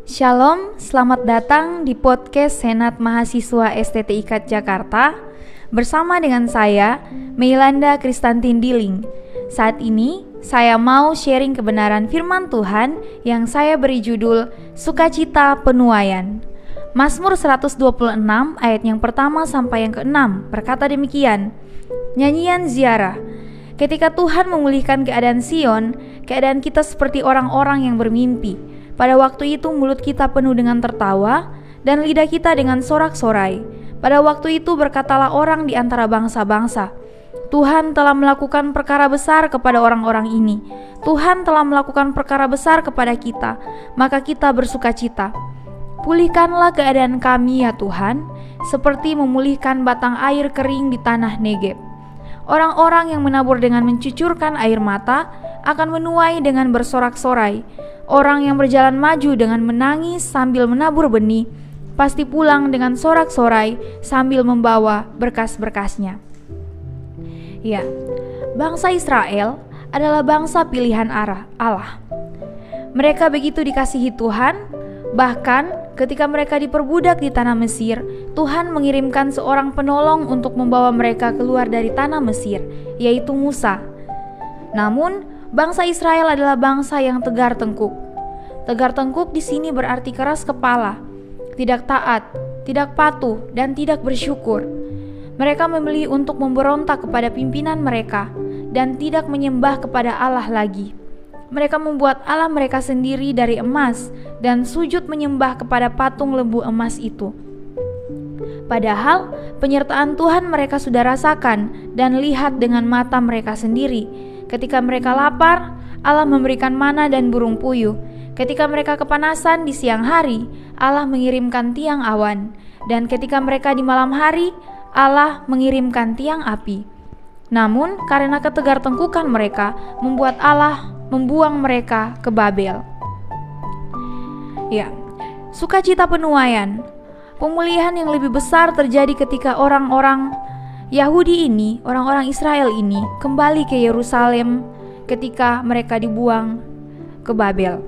Shalom, selamat datang di podcast Senat Mahasiswa STTIK Jakarta bersama dengan saya, Meilanda Kristantin Diling. Saat ini, saya mau sharing kebenaran firman Tuhan yang saya beri judul Sukacita Penuaian. Mazmur 126 ayat yang pertama sampai yang ke-6 berkata demikian. Nyanyian ziarah. Ketika Tuhan memulihkan keadaan Sion, keadaan kita seperti orang-orang yang bermimpi. Pada waktu itu mulut kita penuh dengan tertawa dan lidah kita dengan sorak-sorai. Pada waktu itu berkatalah orang di antara bangsa-bangsa, Tuhan telah melakukan perkara besar kepada orang-orang ini. Tuhan telah melakukan perkara besar kepada kita, maka kita bersukacita. Pulihkanlah keadaan kami ya Tuhan, seperti memulihkan batang air kering di tanah Negeb. Orang-orang yang menabur dengan mencucurkan air mata akan menuai dengan bersorak-sorai. Orang yang berjalan maju dengan menangis sambil menabur benih pasti pulang dengan sorak-sorai sambil membawa berkas-berkasnya. Ya, bangsa Israel adalah bangsa pilihan Allah. Mereka begitu dikasihi Tuhan, bahkan ketika mereka diperbudak di tanah Mesir, Tuhan mengirimkan seorang penolong untuk membawa mereka keluar dari tanah Mesir, yaitu Musa. Namun, bangsa Israel adalah bangsa yang tegar tengkuk. Tegar tengkuk di sini berarti keras kepala, tidak taat, tidak patuh, dan tidak bersyukur. Mereka memilih untuk memberontak kepada pimpinan mereka dan tidak menyembah kepada Allah lagi. Mereka membuat Allah mereka sendiri dari emas dan sujud menyembah kepada patung lembu emas itu. Padahal penyertaan Tuhan mereka sudah rasakan dan lihat dengan mata mereka sendiri. Ketika mereka lapar, Allah memberikan mana dan burung puyuh. Ketika mereka kepanasan di siang hari, Allah mengirimkan tiang awan. Dan ketika mereka di malam hari, Allah mengirimkan tiang api. Namun karena ketegar tengkukan mereka, membuat Allah membuang mereka ke Babel. Ya, sukacita penuaian. Pemulihan yang lebih besar terjadi ketika orang-orang Yahudi ini, orang-orang Israel ini kembali ke Yerusalem ketika mereka dibuang ke Babel.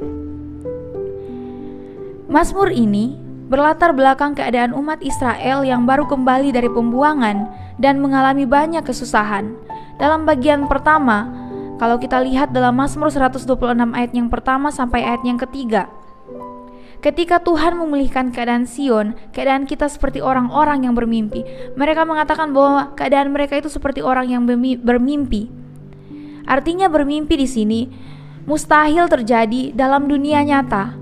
Mazmur ini berlatar belakang keadaan umat Israel yang baru kembali dari pembuangan dan mengalami banyak kesusahan. Dalam bagian pertama, kalau kita lihat dalam Mazmur 126 ayat yang pertama sampai ayat yang ketiga, ketika Tuhan memulihkan keadaan Sion, keadaan kita seperti orang-orang yang bermimpi. Mereka mengatakan bahwa keadaan mereka itu seperti orang yang bermimpi. Artinya bermimpi di sini mustahil terjadi dalam dunia nyata.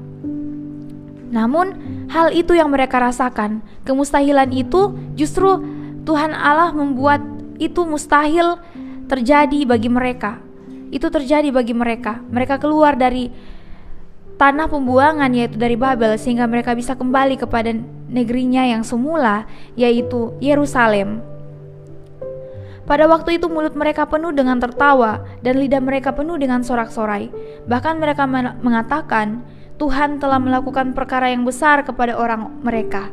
Namun hal itu yang mereka rasakan, kemustahilan itu justru Tuhan Allah membuat itu mustahil terjadi bagi mereka. Itu terjadi bagi mereka. Mereka keluar dari tanah pembuangan yaitu dari Babel sehingga mereka bisa kembali kepada negerinya yang semula yaitu Yerusalem. Pada waktu itu mulut mereka penuh dengan tertawa dan lidah mereka penuh dengan sorak-sorai. Bahkan mereka mengatakan Tuhan telah melakukan perkara yang besar kepada orang mereka.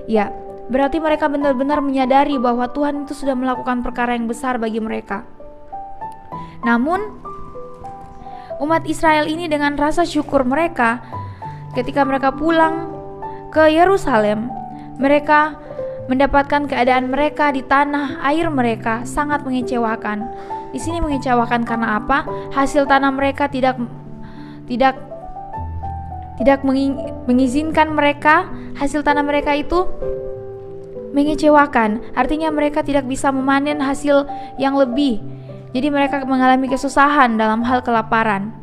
Ya, berarti mereka benar-benar menyadari bahwa Tuhan itu sudah melakukan perkara yang besar bagi mereka. Namun umat Israel ini dengan rasa syukur mereka ketika mereka pulang ke Yerusalem, mereka mendapatkan keadaan mereka di tanah air mereka sangat mengecewakan. Di sini mengecewakan karena apa? Hasil tanah mereka tidak mengizinkan mereka, hasil tanah mereka itu mengecewakan. Artinya mereka tidak bisa memanen hasil yang lebih. Jadi mereka mengalami kesusahan dalam hal kelaparan.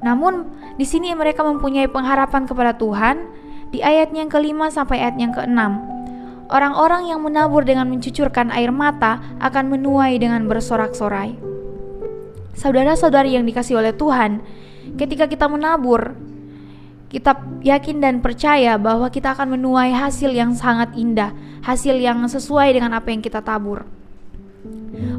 Namun di sini mereka mempunyai pengharapan kepada Tuhan di ayat yang ke-5 sampai ayat yang ke-6. Orang-orang yang menabur dengan mencucurkan air mata akan menuai dengan bersorak-sorai. Saudara-saudari yang dikasihi oleh Tuhan, ketika kita menabur, kita yakin dan percaya bahwa kita akan menuai hasil yang sangat indah, hasil yang sesuai dengan apa yang kita tabur.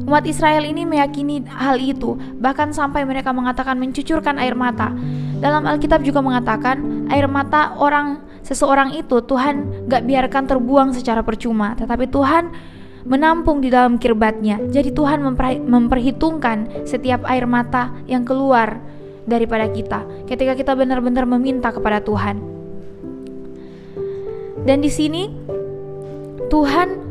Umat Israel ini meyakini hal itu, bahkan sampai mereka mengatakan mencucurkan air mata. Dalam Alkitab juga mengatakan air mata seseorang itu Tuhan gak biarkan terbuang secara percuma, tetapi Tuhan menampung di dalam kirbatnya. Jadi Tuhan memperhitungkan setiap air mata yang keluar daripada kita ketika kita benar-benar meminta kepada Tuhan. Dan di sini Tuhan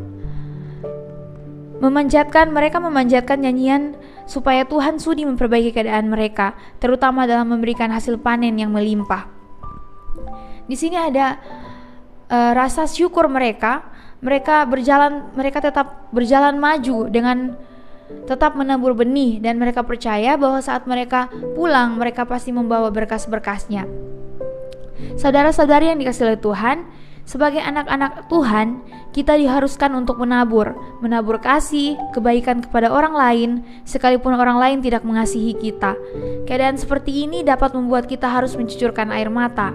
mereka memanjatkan nyanyian supaya Tuhan sudi memperbaiki keadaan mereka, terutama dalam memberikan hasil panen yang melimpah. Di sini ada rasa syukur mereka tetap berjalan maju dengan tetap menabur benih, dan mereka percaya bahwa saat mereka pulang mereka pasti membawa berkas-berkasnya. Saudara-saudari yang dikasihi oleh Tuhan, sebagai anak-anak Tuhan, kita diharuskan untuk menabur kasih, kebaikan kepada orang lain, sekalipun orang lain tidak mengasihi kita. Keadaan seperti ini dapat membuat kita harus mencucurkan air mata.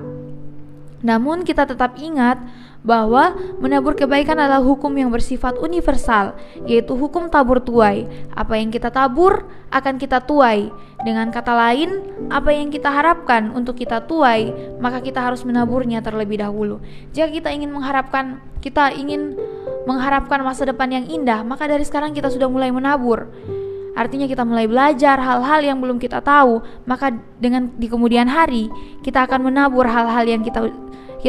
Namun kita tetap ingat bahwa menabur kebaikan adalah hukum yang bersifat universal, yaitu hukum tabur tuai. Apa yang kita tabur akan kita tuai. Dengan kata lain, apa yang kita harapkan untuk kita tuai, maka kita harus menaburnya terlebih dahulu. Jika kita ingin mengharapkan masa depan yang indah, maka dari sekarang kita sudah mulai menabur. Artinya kita mulai belajar hal-hal yang belum kita tahu, maka di kemudian hari kita akan menabur hal-hal yang kita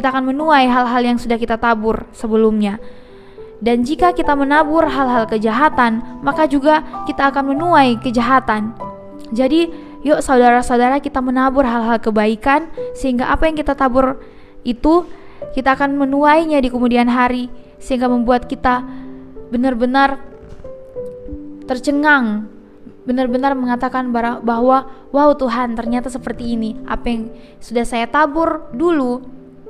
akan menuai hal-hal yang sudah kita tabur sebelumnya. Dan jika kita menabur hal-hal kejahatan, maka juga kita akan menuai kejahatan. Jadi yuk saudara-saudara, kita menabur hal-hal kebaikan, sehingga apa yang kita tabur itu kita akan menuainya di kemudian hari, sehingga membuat kita benar-benar tercengang, benar-benar mengatakan bahwa wow Tuhan, ternyata seperti ini. Apa yang sudah saya tabur dulu,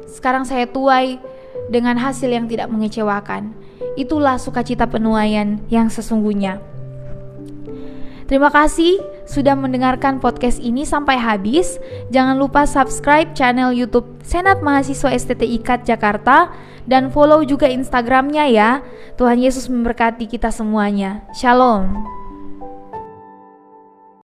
sekarang saya tuai dengan hasil yang tidak mengecewakan. Itulah sukacita penuaian yang sesungguhnya. Terima kasih sudah mendengarkan podcast ini sampai habis. Jangan lupa subscribe channel YouTube Senat Mahasiswa STT IKAT Jakarta dan follow juga Instagramnya ya. Tuhan Yesus memberkati kita semuanya. Shalom.